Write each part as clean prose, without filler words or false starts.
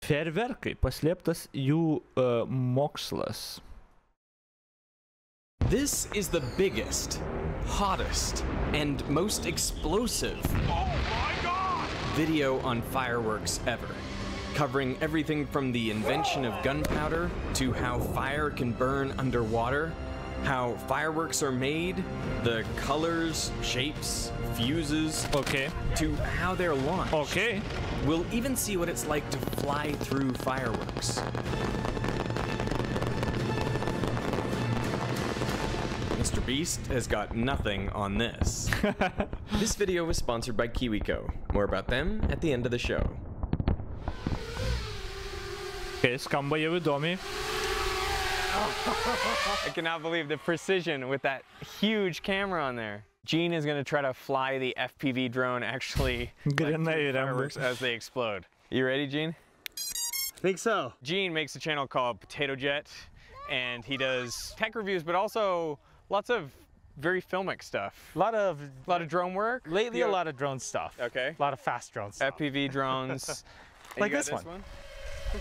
Fejerverkai, paslėptas jų mokslas. This is the biggest, hottest, and most explosive video on fireworks ever, covering everything from the invention of gunpowder to how fire can burn underwater, how fireworks are made, the colors, shapes, fuses, to how they're launched. We'll even see what it's like to fly through fireworks. Mr. Beast has got nothing on this. This video was sponsored by KiwiCo. More about them at the end of the show. Skamba jau įdomiai. I cannot believe the precision with that huge camera on there. Gene is going to try to fly the FPV drone actually fireworks as they explode. You ready, Gene? I think so. Gene makes a channel called Potato Jet, and he does tech reviews, but also lots of very filmic stuff. A lot of drone work. Lately, a lot of drone stuff. Okay. A lot of fast drone stuff. FPV drones. Like this one.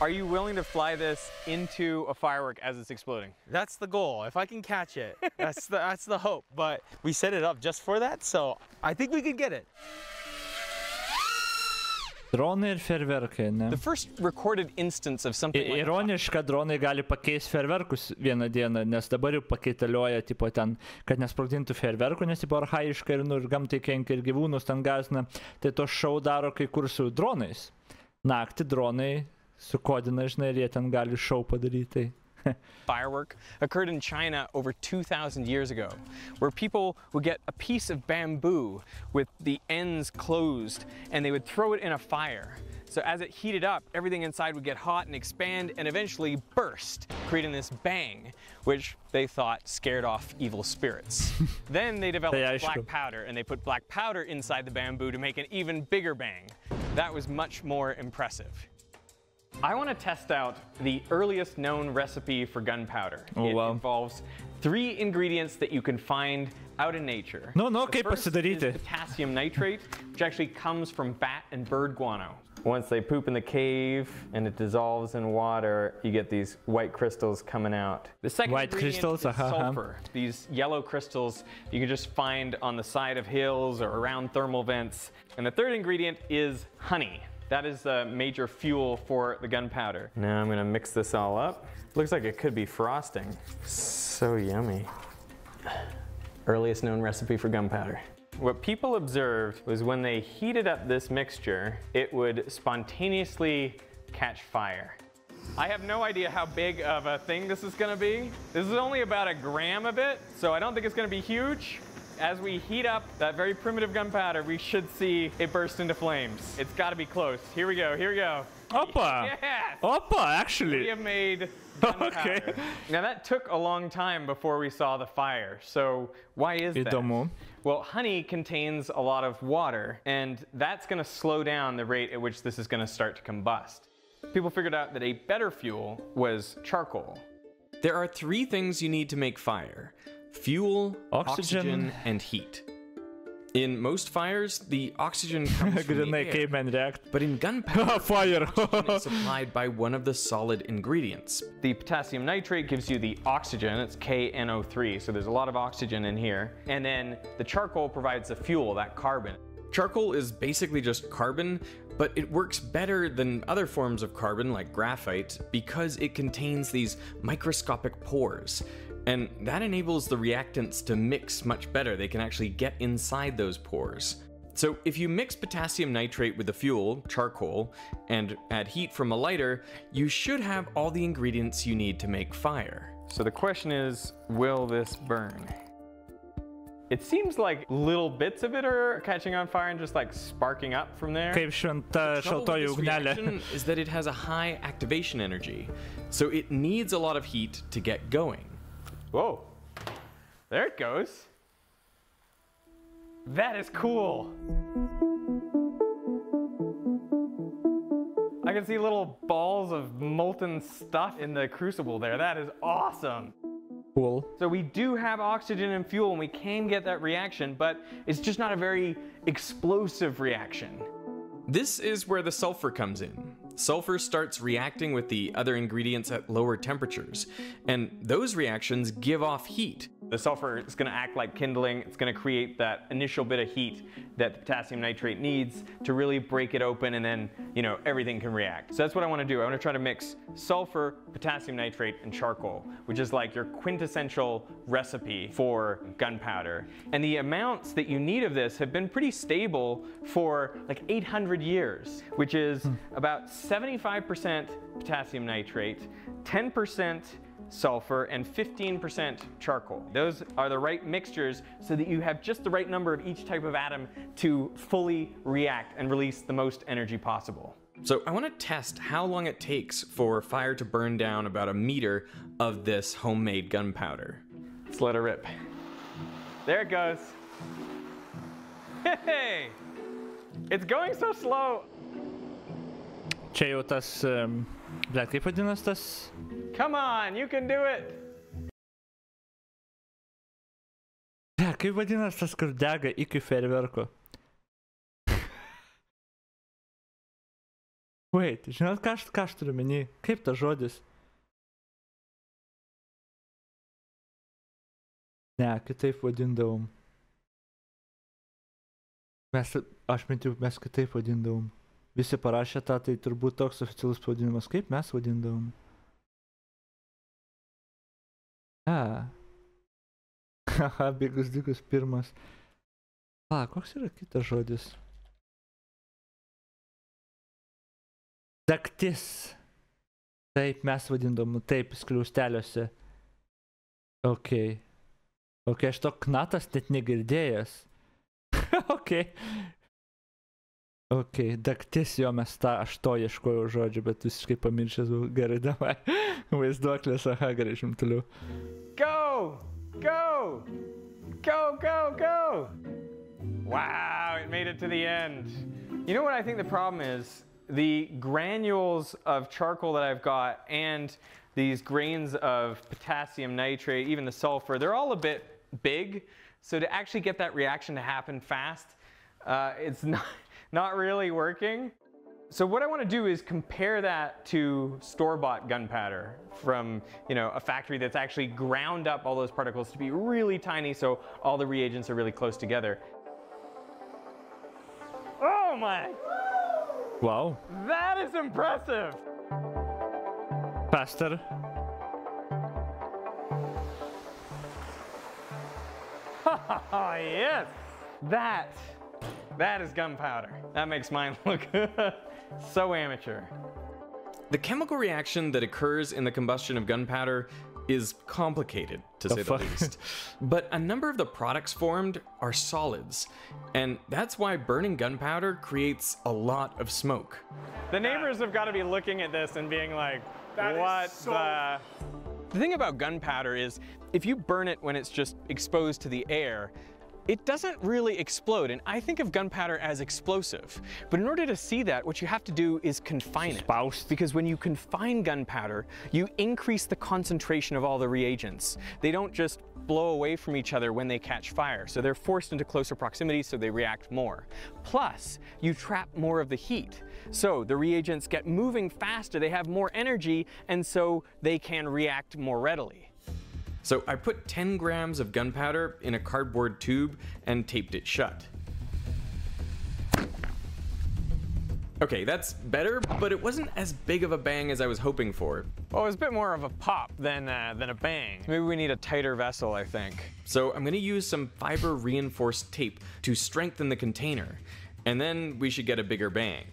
Are you willing to fly this into a firework as it's exploding? That's the goal. If I can catch it, that's the hope. But we set it up just for that, so I think we can get it. Dronai ir fejerverkai, ne? The first recorded instance of something like Ironiška, dronai gali pakeisti fejerverkus vieną dieną, nes dabar jau pakeitalioja, tipo ten, kad nesprogdintų fejerverkų, nes tipo archaiška ir gamtai kenkia ir gyvūnus ten gąsdina, tai to šou daro kai kur su dronais. Naktį dronai sukodina, žinai, ir jie ten gali šou padaryti. Firework occurred in China over 2,000 years ago, where people would get a piece of bamboo with the ends closed and they would throw it in a fire. So as it heated up, everything inside would get hot and expand and eventually burst, creating this bang, which they thought scared off evil spirits. Then they developed black powder, and they put black powder inside the bamboo to make an even bigger bang. That was much more impressive. I want to test out the earliest known recipe for gunpowder. It involves 3 ingredients that you can find out in nature. Kaip pasidaryti? The first is potassium nitrate, which actually comes from bat and bird guano. Once they poop in the cave and it dissolves in water, you get these white crystals coming out. The second ingredient is sulfur. These yellow crystals you can just find on the side of hills or around thermal vents. And the third ingredient is honey. That is the major fuel for the gunpowder. Now I'm gonna mix this all up. Looks like it could be frosting. So yummy. Earliest known recipe for gunpowder. What people observed was when they heated up this mixture, it would spontaneously catch fire. I have no idea how big of a thing this is gonna be. This is only about 1 gram of it, so I don't think it's gonna be huge. As we heat up that very primitive gunpowder, we should see it burst into flames. It's got to be close. Here we go, here we go. Oppa! Yes! Oppa, actually. We have made gunpowder. Now that took a long time before we saw the fire. So why is that? Well, honey contains a lot of water, and that's going to slow down the rate at which this is going to start to combust. People figured out that a better fuel was charcoal. There are 3 things you need to make fire: fuel, oxygen, and heat. In most fires, the oxygen comes from the air, but in gunpowder, oxygen is supplied by one of the solid ingredients. The potassium nitrate gives you the oxygen, it's KNO3, so there's a lot of oxygen in here. And then the charcoal provides the fuel, that carbon. Charcoal is basically just carbon, but it works better than other forms of carbon like graphite because it contains these microscopic pores. And that enables the reactants to mix much better. They can actually get inside those pores. So if you mix potassium nitrate with the fuel, charcoal, and add heat from a lighter, you should have all the ingredients you need to make fire. So the question is, will this burn? It seems like little bits of it are catching on fire and just like sparking up from there. Kaip šaltoji ugnelė. The reaction is that it has a high activation energy, so it needs a lot of heat to get going. Whoa, there it goes. That is cool. I can see little balls of molten stuff in the crucible there. That is awesome. Cool. So we do have oxygen and fuel and we can get that reaction, but it's just not a very explosive reaction. This is where the sulfur comes in. sulfur starts reacting with the other ingredients at lower temperatures, and those reactions give off heat. The sulfur is going to act like kindling. It's going to create that initial bit of heat that the potassium nitrate needs to really break it open, and then, you know, everything can react. So that's what I want to do. I want to try to mix sulfur, potassium nitrate, and charcoal, which is like your quintessential recipe for gunpowder. And the amounts that you need of this have been pretty stable for like 800 years, which is about 75% potassium nitrate, 10% sulfur, and 15% charcoal. Those are the right mixtures so that you have just the right number of each type of atom to fully react and release the most energy possible. So I want to test how long it takes for fire to burn down about 1 meter of this homemade gunpowder. Let's let her rip. There it goes. Hey! It's going so slow. Čia jau tas, blet, kaip vadinas tas? Come on, you can do it. Blet, kaip vadinas tas, kur dega iki fejerverko? Wait, žinot, ką aš turiu menį? Kaip tas žodis? Ne, kitaip vadindavom. Aš mintiu, mes kitaip vadindavom. Visi parašė tą, tai turbūt toks oficialus pavadinimas. Kaip mes vadindavom? Haha, bėgus dygus pirmas. Koks yra kitas žodis? Daktis. Taip, mes vadindavom, taip, skliausteliuose. Ok, aš to knatas net negirdėjęs. Ok, daktis, jo, aš to ieškojau žodžiu, bet visiškai pamiršęs buvau. Gerai, davai. Vaizduoklės, gerai, žim toliau. Go! Go! Go, go, go! Wow, it made it to the end. You know what I think the problem is? The granules of charcoal that I've got and these grains of potassium nitrate, even the sulfur, they're all a bit big. So to actually get that reaction to happen fast, it's not really working. So what I want to do is compare that to store-bought gunpowder from, you know, a factory that's actually ground up all those particles to be really tiny, so all the reagents are really close together. Oh my! Wow. That is impressive! Faster. Oh yes! That is gunpowder. That makes mine look so amateur. The chemical reaction that occurs in the combustion of gunpowder is complicated, to say the least. But a number of the products formed are solids, and that's why burning gunpowder creates a lot of smoke. The neighbors have got to be looking at this and being like, what the... The thing about gunpowder is, if you burn it when it's just exposed to the air, it doesn't really explode, and I think of gunpowder as explosive. But in order to see that, what you have to do is confine it. Because when you confine gunpowder, you increase the concentration of all the reagents. They don't just blow away from each other when they catch fire, so they're forced into closer proximity, so they react more. Plus, you trap more of the heat. So the reagents get moving faster, they have more energy, and so they can react more readily. So I put 10 grams of gunpowder in a cardboard tube and taped it shut. Okay, that's better, but it wasn't as big of a bang as I was hoping for. Well, it was a bit more of a pop than a bang. Maybe we need a tighter vessel, I think. So I'm gonna use some fiber reinforced tape to strengthen the container, and then we should get a bigger bang.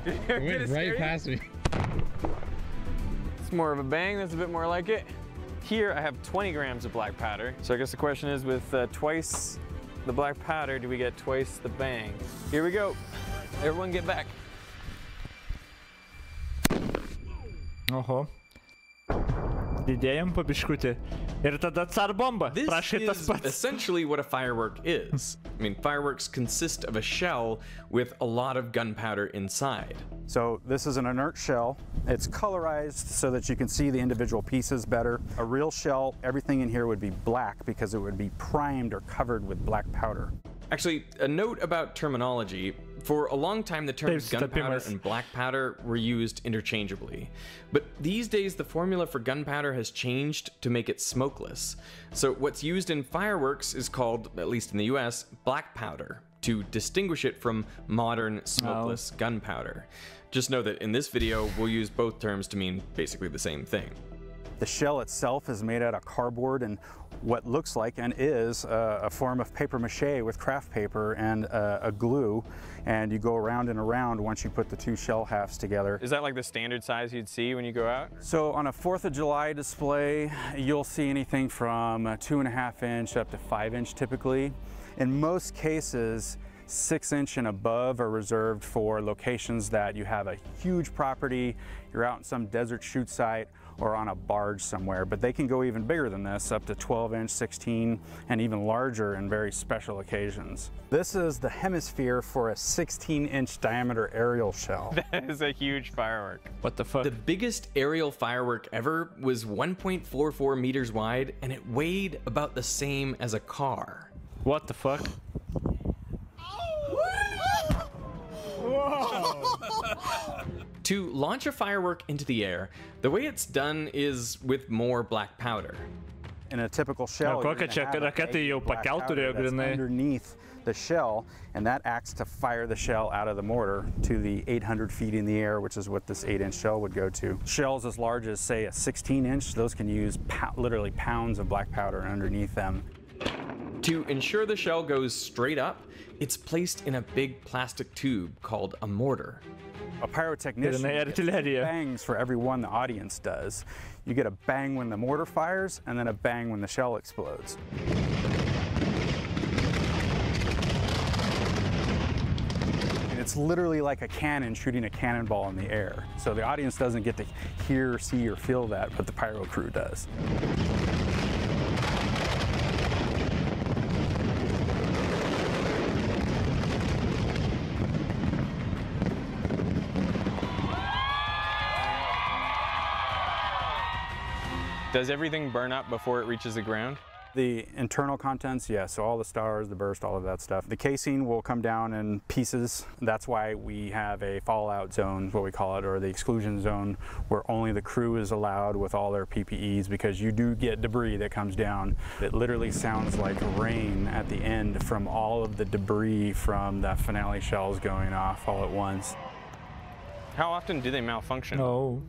It went right past me. It's more of a bang, that's a bit more like it. Here I have 20 grams of black powder. So I guess the question is, with twice the black powder, do we get twice the bang? Here we go. Everyone get back. Oho. Didėjom po biškutį. Ir tada car bomba. This is essentially what a firework is. I mean, fireworks consist of a shell with a lot of gunpowder inside. So this is an inert shell. It's colorized so that you can see the individual pieces better. A real shell, everything in here would be black because it would be primed or covered with black powder. Actually, a note about terminology. For a long time, the terms gunpowder and black powder were used interchangeably. But these days, the formula for gunpowder has changed to make it smokeless. So what's used in fireworks is called, at least in the US, black powder, to distinguish it from modern smokeless gunpowder. Just know that in this video, we'll use both terms to mean basically the same thing. The shell itself is made out of cardboard and what looks like and is a form of paper mache with craft paper and a glue, and you go around and around once you put the two shell halves together. Is that like the standard size you'd see when you go out? So on a 4th of July display, you'll see anything from a 2.5 inch up to 5 inch typically. In most cases, 6 inch and above are reserved for locations that you have a huge property, you're out in some desert shoot site, or on a barge somewhere, but they can go even bigger than this, up to 12 inch, 16, and even larger in very special occasions. This is the hemisphere for a 16-inch diameter aerial shell. That is a huge firework. What the fuck? The biggest aerial firework ever was 1.44 meters wide, and it weighed about the same as a car. What the fuck? To launch a firework into the air, the way it's done is with more black powder. In a typical shell, you're gonna have a black powder that's underneath the shell, and that acts to fire the shell out of the mortar to the 800 feet in the air, which is what this 8-inch shell would go to. Shells as large as, say, a 16-inch, those can use literally pounds of black powder underneath them. To ensure the shell goes straight up, it's placed in a big plastic tube called a mortar. A pyrotechnician gets bangs for every one the audience does. You get a bang when the mortar fires, and then a bang when the shell explodes. And it's literally like a cannon shooting a cannonball in the air. So the audience doesn't get to hear, see, or feel that, but the pyro crew does. Does everything burn up before it reaches the ground? The internal contents, yes, so all the stars, the burst, all of that stuff. The casing will come down in pieces. That's why we have a fallout zone, what we call it, or the exclusion zone, where only the crew is allowed with all their PPEs, because you do get debris that comes down. It literally sounds like rain at the end from all of the debris from the finale shells going off all at once. How often do they malfunction? No.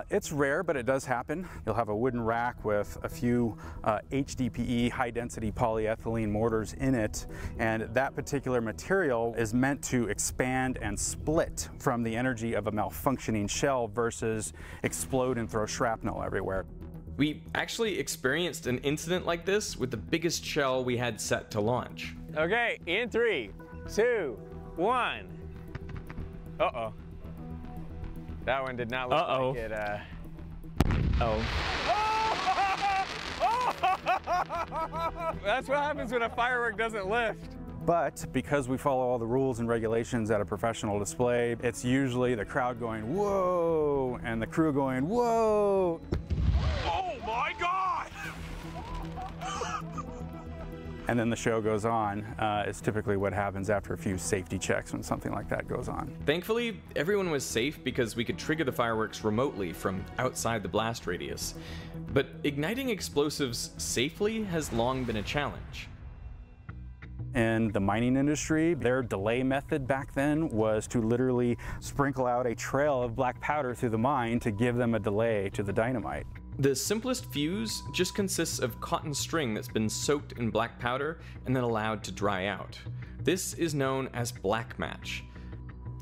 It's rare, but it does happen. You'll have a wooden rack with a few HDPE, high-density polyethylene mortars in it, and that particular material is meant to expand and split from the energy of a malfunctioning shell versus explode and throw shrapnel everywhere. We actually experienced an incident like this with the biggest shell we had set to launch. Okay, in 3, 2, 1. Uh-oh. That one did not look like it. That's what happens when a firework doesn't lift. But because we follow all the rules and regulations at a professional display, it's usually the crowd going, whoa, and the crew going, whoa. Oh my God! And then the show goes on. It's typically what happens after a few safety checks when something like that goes on. Thankfully, everyone was safe because we could trigger the fireworks remotely from outside the blast radius. But igniting explosives safely has long been a challenge. In the mining industry, their delay method back then was to literally sprinkle out a trail of black powder through the mine to give them a delay to the dynamite. The simplest fuse just consists of cotton string that's been soaked in black powder and then allowed to dry out. This is known as black match.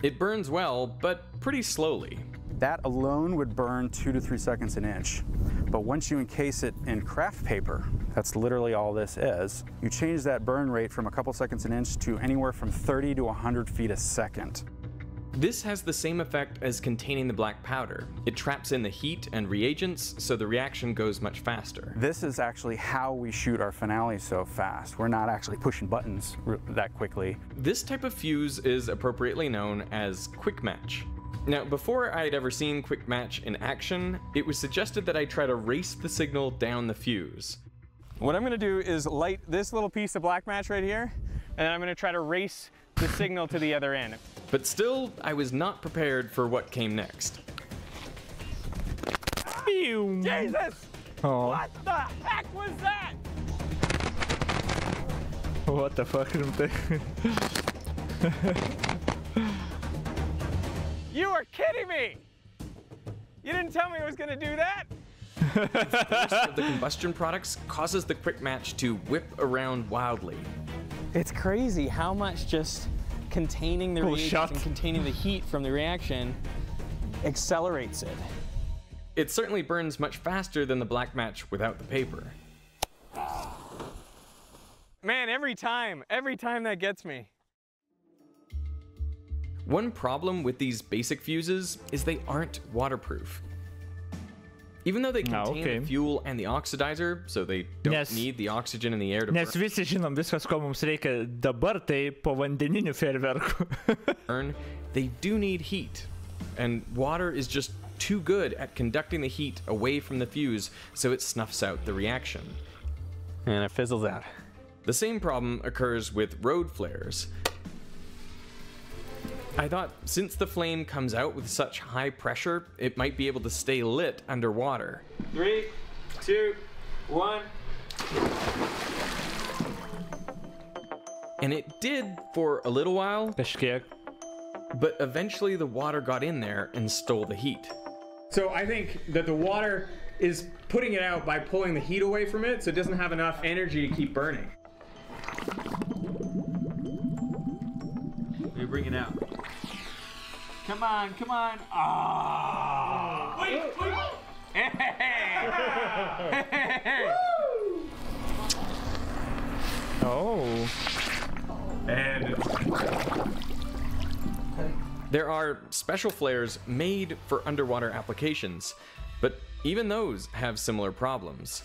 It burns well, but pretty slowly. That alone would burn 2 to 3 seconds an inch. But once you encase it in craft paper, that's literally all this is, you change that burn rate from a couple seconds an inch to anywhere from 30 to 100 feet a second. This has the same effect as containing the black powder. It traps in the heat and reagents, so the reaction goes much faster. This is actually how we shoot our finale so fast. We're not actually pushing buttons that quickly. This type of fuse is appropriately known as quick match. Now, before I'd ever seen quick match in action, it was suggested that I try to race the signal down the fuse. What I'm gonna do is light this little piece of black match right here, and I'm gonna try to race the signal to the other end. But still, I was not prepared for what came next. Jesus! Oh. What the heck was that? What the fuck? You are kidding me! You didn't tell me it was gonna do that? The force of the combustion products causes the quick match to whip around wildly. It's crazy how much just containing the reagent and containing the heat from the reaction accelerates it. It certainly burns much faster than the black match without the paper. Man, every time that gets me. One problem with these basic fuses is they aren't waterproof. Even though they contain the fuel and the oxidizer, so they don't need the oxygen in the air to burn. Nes visi žinom, viskas, ko mums reikia dabar, tai povandeninių fejerverkų. They do need heat, and water is just too good at conducting the heat away from the fuse, so it snuffs out the reaction. And it fizzles out. The same problem occurs with road flares. I thought since the flame comes out with such high pressure, it might be able to stay lit underwater. 3, 2, 1. And it did for a little while, Kažkiek. but eventually the water got in there and stole the heat. So I think that the water is putting it out by pulling the heat away from it, so it doesn't have enough energy to keep burning. You bring it out. Come on, come on. Ah! Oh. Wait. Hey! Hey! Oh. And There are special flares made for underwater applications, but even those have similar problems.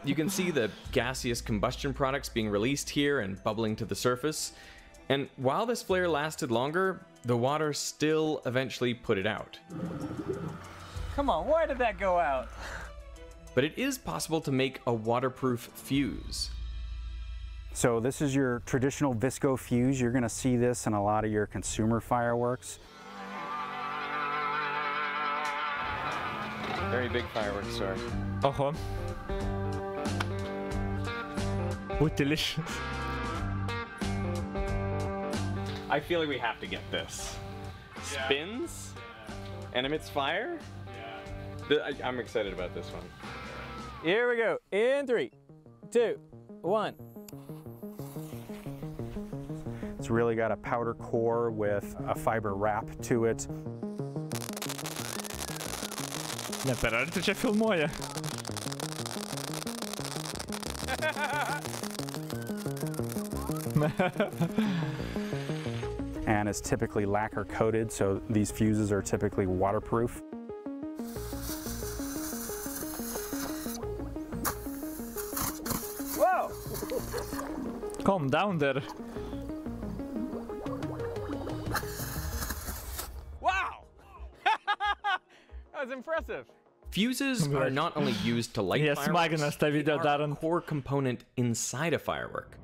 You can see the gaseous combustion products being released here and bubbling to the surface. And while this flare lasted longer, the water still eventually put it out. Come on, why did that go out? But it is possible to make a waterproof fuse. So this is your traditional visco fuse. You're going to see this in a lot of your consumer fireworks. Very big fireworks store. Uh-huh. Oh, delicious. I feel like we have to get this. Spins and emits fire. I'm excited about this one. Here we go. In 3, 2, 1. It's really got a powder core with a fiber wrap to it. Ne, per ar tu čia filmuoja? And it's typically lacquer coated, so these fuses are typically waterproof. Whoa! Calm down there. Wow! That was impressive. Fuses are not only used to light fireworks, they are a core component inside a firework.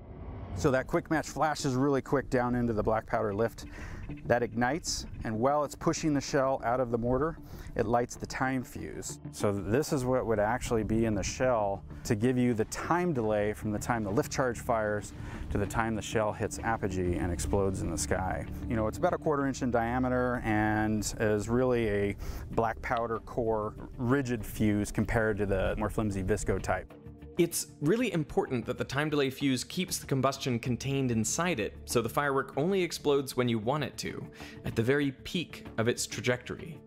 So that quick match flashes really quick down into the black powder lift. That ignites, and while it's pushing the shell out of the mortar, it lights the time fuse. So this is what would actually be in the shell to give you the time delay from the time the lift charge fires to the time the shell hits apogee and explodes in the sky. You know, it's about a 1/4 inch in diameter and is really a black powder core rigid fuse compared to the more flimsy visco type. It's really important that the time delay fuse keeps the combustion contained inside it, so the firework only explodes when you want it to, at the very peak of its trajectory.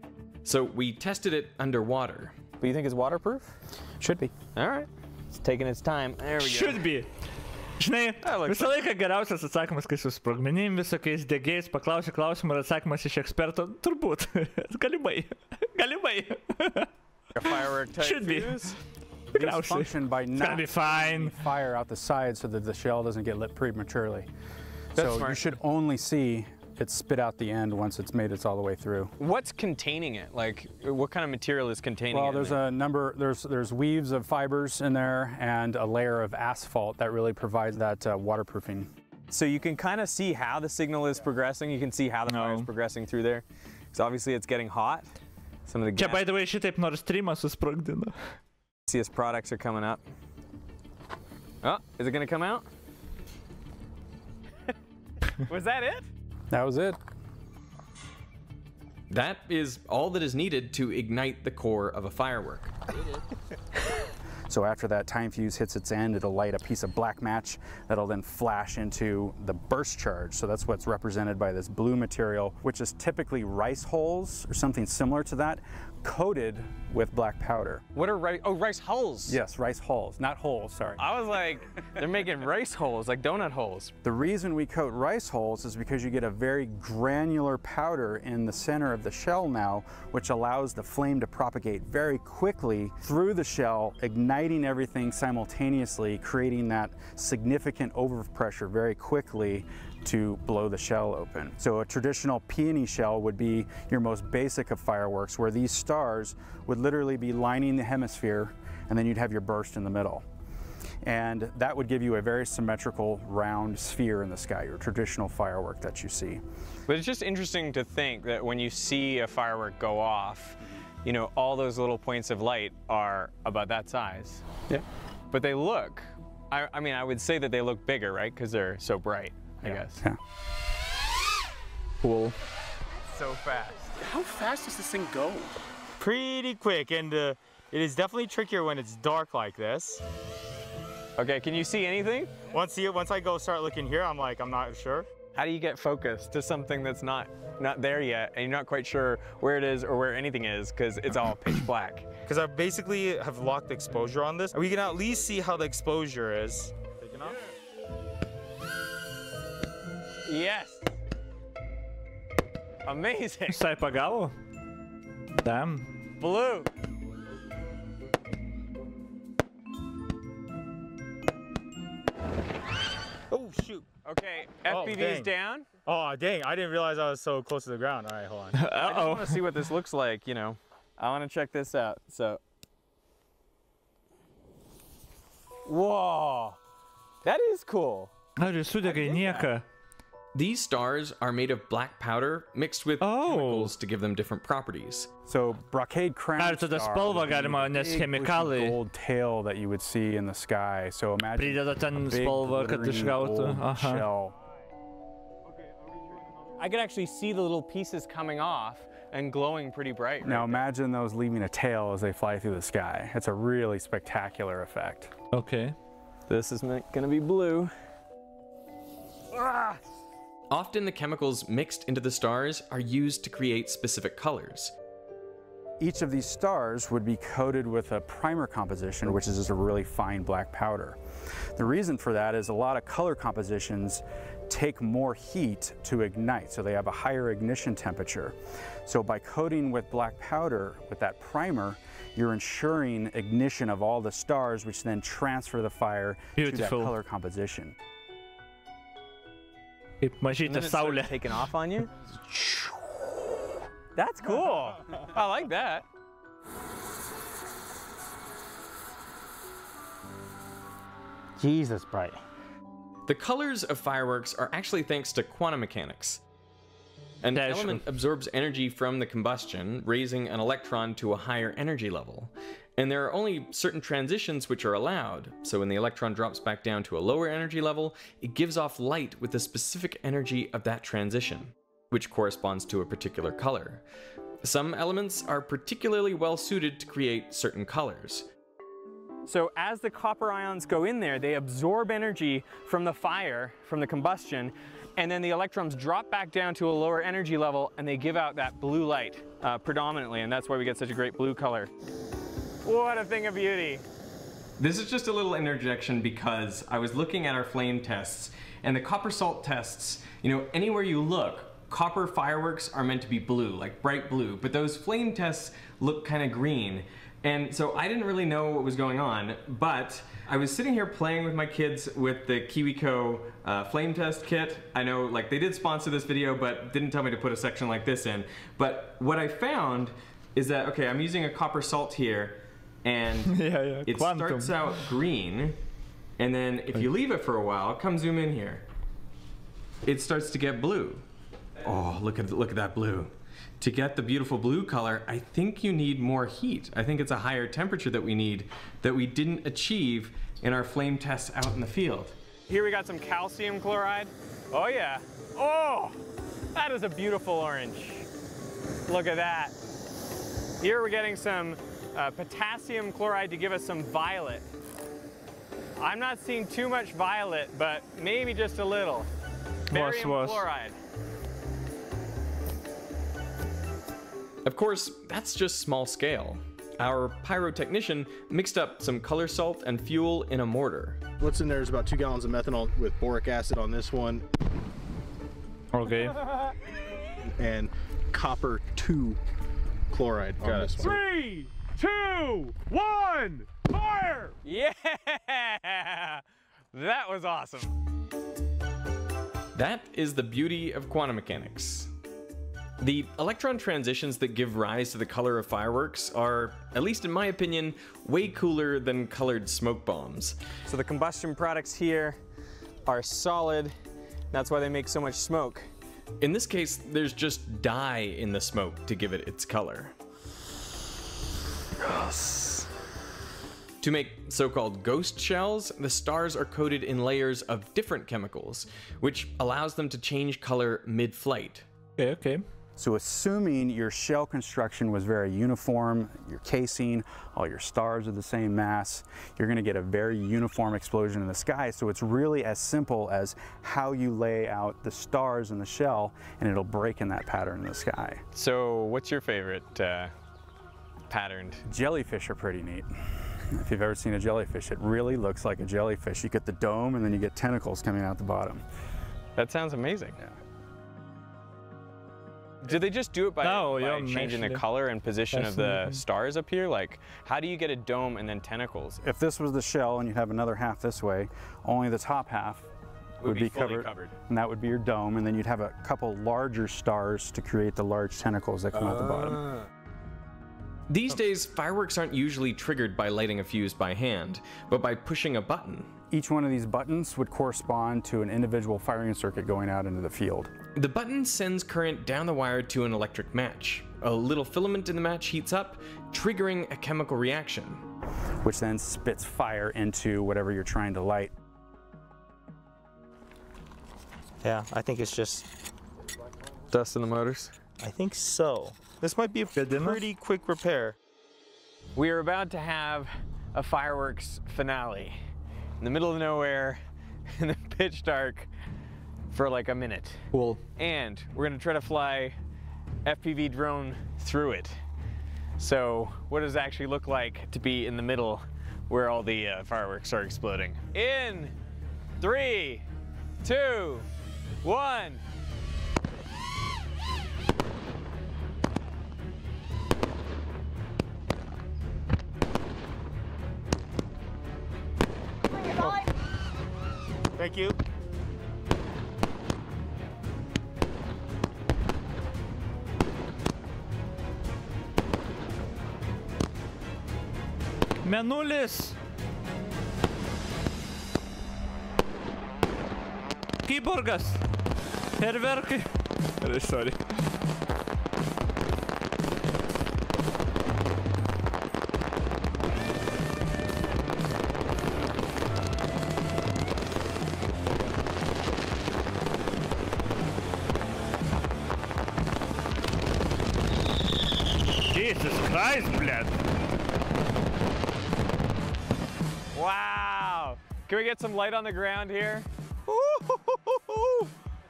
So we tested it underwater. But you think it's waterproof? Should be. All right. It's taking its time. There we go. Should be. Žinai, visą laiką geriausias atsakymas, kai su sprogmenim visokiais degėjais paklausi klausimą ir atsakymas iš eksperto, turbūt. Galimai. Galimai. A firework type Should be. fuse? These function by not letting fire out the side so that the shell doesn't get lit prematurely. So smart. you should only see it spit out the end once it's made its all the way through. What's containing it? Like, what kind of material is containing it? Well, there's a number, there's weaves of fibers in there and a layer of asphalt that really provides that waterproofing. So you can kind of see how the signal is progressing. You can see how the fire is progressing through there. Because obviously it's getting hot. Some of the gas. By the way, šitaip nors streamą susprogdino. See his products are coming up. Oh, is it gonna come out? Was that it? That was it. That is all that is needed to ignite the core of a firework. So after that time fuse hits its end, it'll light a piece of black match that'll then flash into the burst charge. So that's what's represented by this blue material, which is typically rice hulls or something similar to that, coated with black powder. What are rice? Oh, rice hulls. Yes, rice hulls, not holes, sorry. I was like, they're making rice holes, like donut holes. The reason we coat rice hulls is because you get a very granular powder in the center of the shell now, which allows the flame to propagate very quickly through the shell, igniting everything simultaneously, creating that significant overpressure very quickly to blow the shell open. So a traditional peony shell would be your most basic of fireworks, where these stars would literally be lining the hemisphere, and then you'd have your burst in the middle. And that would give you a very symmetrical round sphere in the sky, your traditional firework that you see. But it's just interesting to think that when you see a firework go off, you know, all those little points of light are about that size. Yeah. But they look, I mean, I would say that they look bigger, right? Because they're so bright, I guess. Yeah. Cool. So fast. How fast does this thing go? Pretty quick, and it is definitely trickier when it's dark like this. Okay, can you see anything? Once I go start looking here, I'm like, I'm not sure. How do you get focused to something that's not there yet, and you're not quite sure where it is or where anything is, because it's all pitch black? Because I basically have locked the exposure on this. We can at least see how the exposure is. Taking off? Yes. Amazing. Sai pagavo? Damn. Blue. Oh, shoot. Okay, FPV's down. Oh, dang. I didn't realize I was so close to the ground. All right, hold on. I just want to see what this looks like, you know. I want to check this out, so. Whoa. That is cool. Ar sudega nieka. These stars are made of black powder mixed with chemicals to give them different properties. So brocade crown Ar tada spalva galima, nes chemikalai gold tail that you would see in the sky. So imagine prideda ten a big spalva, kad glittery išgautų. gold shell. I could actually see the little pieces coming off and glowing pretty bright. Now imagine those leaving a tail as they fly through the sky. It's a really spectacular effect. Okay. This is gonna be blue. Ah! Often the chemicals mixed into the stars are used to create specific colors. Each of these stars would be coated with a primer composition, which is just a really fine black powder. The reason for that is a lot of color compositions take more heat to ignite, so they have a higher ignition temperature. So by coating with black powder, with that primer, you're ensuring ignition of all the stars, which then transfer the fire to that color composition. Kaip mažytė saulė. Taking off on you? That's cool. I like that. Jesus, bright. The colors of fireworks are actually thanks to quantum mechanics. An element absorbs energy from the combustion, raising an electron to a higher energy level. And there are only certain transitions which are allowed, so when the electron drops back down to a lower energy level, it gives off light with the specific energy of that transition, which corresponds to a particular color. Some elements are particularly well suited to create certain colors. So as the copper ions go in there, they absorb energy from the fire, from the combustion, and then the electrons drop back down to a lower energy level, and they give out that blue light predominantly, and that's why we get such a great blue color. What a thing of beauty. This is just a little interjection because I was looking at our flame tests, and the copper salt tests, you know, anywhere you look, copper fireworks are meant to be blue, like bright blue, but those flame tests look kind of green. And so I didn't really know what was going on, but I was sitting here playing with my kids with the KiwiCo flame test kit. I know like they did sponsor this video, but didn't tell me to put a section like this in. But what I found is that, okay, I'm using a copper salt here, and it starts out green, and then if you leave it for a while, come zoom in here, it starts to get blue. Oh, look at that blue. To get the beautiful blue color, I think you need more heat. I think it's a higher temperature that we need that we didn't achieve in our flame tests out in the field. Here we got some calcium chloride. Oh yeah. Oh, that is a beautiful orange. Look at that. Here we're getting some potassium chloride to give us some violet. I'm not seeing too much violet, but maybe just a little. Barium chloride. Of course, that's just small scale. Our pyrotechnician mixed up some color salt and fuel in a mortar. What's in there is about 2 gallons of methanol with boric acid on this one. Okay. And copper 2 chloride on this one. 3, 2, 1, fire! Yeah! That was awesome. That is the beauty of quantum mechanics. The electron transitions that give rise to the color of fireworks are, at least in my opinion, way cooler than colored smoke bombs. So the combustion products here are solid. That's why they make so much smoke. In this case, there's just dye in the smoke to give it its color. Yes. To make so-called ghost shells, the stars are coated in layers of different chemicals, which allows them to change color mid-flight. Okay. So assuming your shell construction was very uniform, your casing, all your stars are the same mass, you're going to get a very uniform explosion in the sky. So it's really as simple as how you lay out the stars in the shell, and it'll break in that pattern in the sky. So what's your favorite patterned? Jellyfish are pretty neat. If you've ever seen a jellyfish, it really looks like a jellyfish. You get the dome, and then you get tentacles coming out the bottom. That sounds amazing. Yeah. Do they just do it by changing the color and position of the stars up here? Like, how do you get a dome and then tentacles? If this was the shell and you have another half this way, only the top half would be covered, and that would be your dome, and then you'd have a couple larger stars to create the large tentacles that come out the bottom. These days, fireworks aren't usually triggered by lighting a fuse by hand, but by pushing a button. Each one of these buttons would correspond to an individual firing circuit going out into the field. The button sends current down the wire to an electric match. A little filament in the match heats up, triggering a chemical reaction, which then spits fire into whatever you're trying to light. Yeah, I think it's just dust in the motors. I think so. This might be a pretty quick repair. We are about to have a fireworks finale in the middle of nowhere, in the pitch dark, for like a minute. Cool. And we're gonna try to fly FPV drone through it. So what does it actually look like to be in the middle where all the fireworks are exploding? In 3, 2, 1. Thank you. Mėnulis. Kiborgas. Fejerverkai. Sorry. Jesus Christ, блядь. Wow. Can we get some light on the ground here?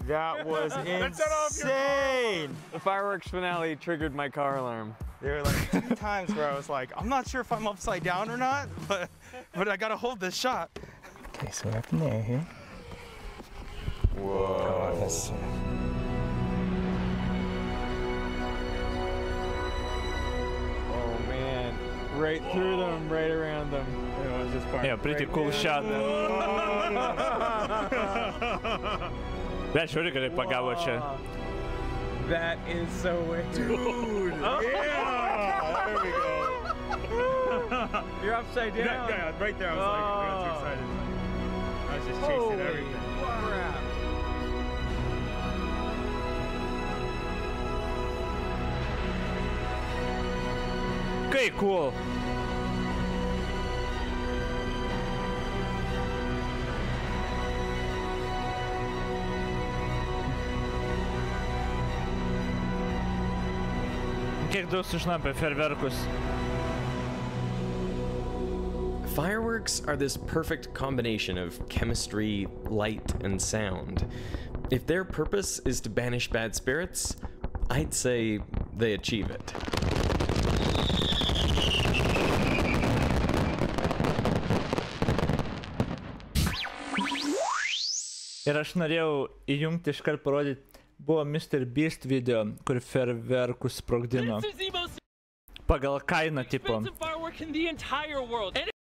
That was insane. The fireworks finale triggered my car alarm. There were like 2 times where I was like, I'm not sure if I'm upside down or not, but I gotta hold this shot. Okay, so we're up in the air here. Whoa. Oh, that's... right through them, right around them. It was just far. Yeah, pretty cool shot. Bet žiūri, gerai pagavo čia. That is so weird. Dude! Yeah! There we go. You're upside down. Yeah, right there. I was like, I got too excited. I was just chasing everything. Crap. Okay, cool. Kiek daug sužinau apie fejerverkus? Fireworks are this perfect combination of chemistry, light, and sound. If their purpose is to banish bad spirits, I'd say they achieve it. Ir aš norėjau įjungti iškart parodyti, buvo Mr. Beast video, kur fejerverkus sprogdino. Pagal kainą tipo.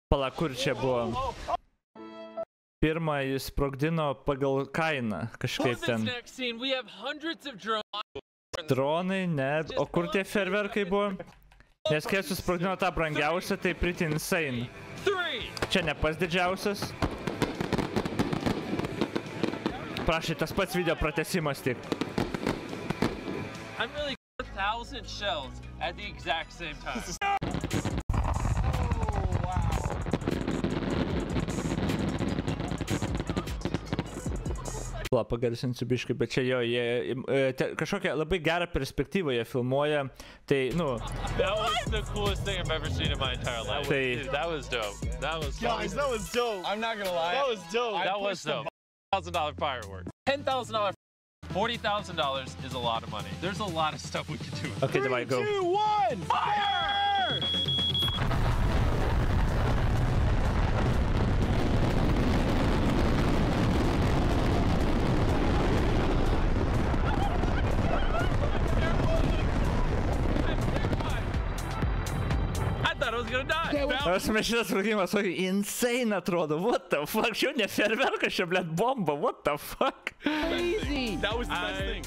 Pala, kur čia buvo? Pirmą jis sprogdino pagal kainą, kažkaip ten. Dronai, ne. O kur tie fejerverkai buvo? Nes kai susprogdino tą brangiausią, tai pretty insane. Čia ne pats didžiausias. Prašai, tas pats video pratęsimas tik. I'm really 1,000 shells at the exact same time. La, pagarsinsiu biškai, bet čia jo, jie kažkokią labai gerą perspektyvą jie filmuoja, tai, nu... That was the coolest thing I've ever seen in my entire life. Dude, that was dope. That was dope. Guys, that was dope. I'm not gonna lie. That was dope. That was dope. $1,000 firework. $10,000, $40,000 is a lot of money. There's a lot of stuff we could do. Okay, давай, go. 3, 2, 1, fire! Aš šitas sprogimas, insane atrodo, what the fuck, čia ne fejerverkas, čia blėt bomba, what the fuck. Crazy! That was the best thing.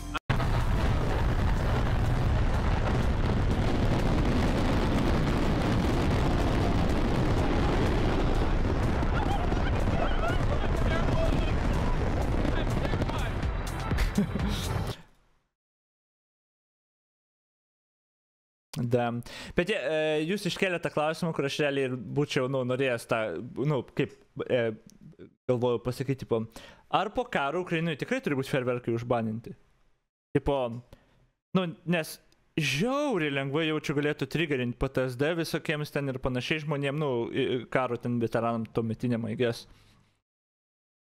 Da. Bet jūs iškelėte tą klausimą, kur aš realiai ir būčiau, norėjęs tą, kaip galvoju pasakyti, ar po karo Ukrainoje tikrai turi būti fejerverkai užbaninti? Nes žiauriai lengvai jaučiu galėtų triggerinti PTSD visokiems ten ir panašiai žmonėm, karo ten veteranam tuometiniam, I guess.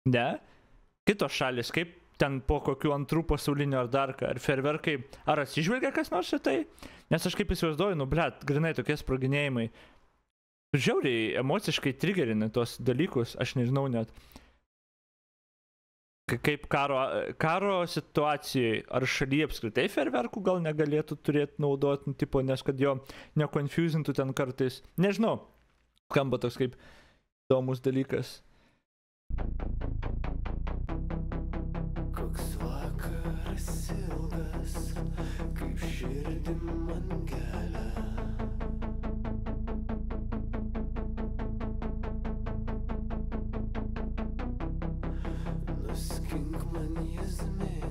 Ne? Kitos šalis, kaip ten po kokių antrų pasaulinio ar dar ką, ar fejerverkai, ar atsižvelgia kas nors į tai? Nes aš kaip įsivaizduoju, blet, grinai tokie sproginėjimai, žiauriai emociškai triggerini tos dalykus, aš nežinau net. Kaip karo situacijai, ar šalyje apskritai fejerverkų gal negalėtų turėti naudoti, nes kad jo nekonfuzintų ten kartais. Nežinau, skamba toks kaip įdomus dalykas. Koks vakaras ilgas, kaip širdim man gelia. Nuskink man jis mėly.